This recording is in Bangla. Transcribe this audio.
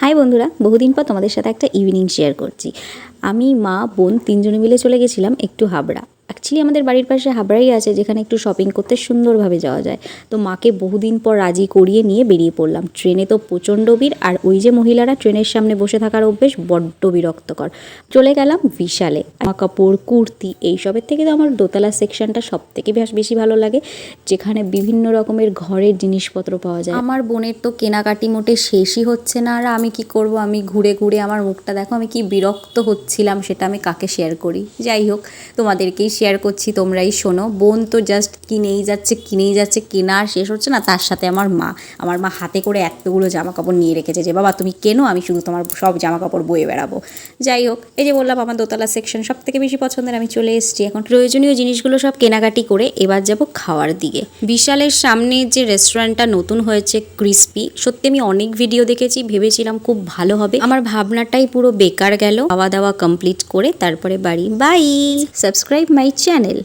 হাই বন্ধুরা, বহুদিন পর তোমাদের সাথে একটা ইভিনিং শেয়ার করছি। আমি, মা, বোন তিনজনে মিলে চলে গেছিলাম একটু হাবড়া। অ্যাকচুয়ালি আমাদের বাড়ির পাশে হাবড়াই আছে, যেখানে একটু শপিং করতে সুন্দরভাবে যাওয়া যায়। তো মাকে বহুদিন পর রাজি করিয়ে নিয়ে বেরিয়ে পড়লাম। ট্রেনে তো প্রচণ্ড ভিড়, আর ওই যে মহিলারা ট্রেনের সামনে বসে থাকার অভ্যেস বড্ড বিরক্তকর। চলে গেলাম বিশালে। জামা কাপড়, কুর্তি এইসবের থেকে তো আমার দোতলা সেকশনটা সব থেকে বেশি ভালো লাগে, যেখানে বিভিন্ন রকমের ঘরের জিনিসপত্র পাওয়া যায়। আমার বোনের তো কেনাকাটি মোটে শেষই হচ্ছে না, আর আমি কি করব, আমি ঘুরে ঘুরে আমার মুখটা দেখো, আমি কি বিরক্ত হচ্ছিলাম সেটা আমি কাকে শেয়ার করি। যাই হোক, তোমাদেরকেই শেয়ার করছি, তোমরাই শোনো। বোন তো জাস্ট কিনেই যাচ্ছে, কেনা আর শেষ হচ্ছে না। তার সাথে আমার মা হাতে করে এতগুলো জামা কাপড় নিয়ে রেখেছে যে বাবা তুমি কেনো, আমি শুধু তোমার সব জামা কাপড় বয়ে বেড়াবো। যাই হোক, এই যে বললাম আমার দোতলা সেকশন সব থেকে বেশি পছন্দের, আমি চলে এসেছি। এখন প্রয়োজনীয় জিনিসগুলো সব কেনাকাটি করে এবার যাব খাওয়ার দিকে। বিশালের সামনে যে রেস্টুরেন্টটা নতুন হয়েছে ক্রিস্পি, সত্যি আমি অনেক ভিডিও দেখেছি, ভেবেছিলাম খুব ভালো হবে। আমার ভাবনাটাই পুরো বেকার গেল। খাওয়া দাওয়া কমপ্লিট করে তারপরে বাড়ি। বাই। Subscribe my channel.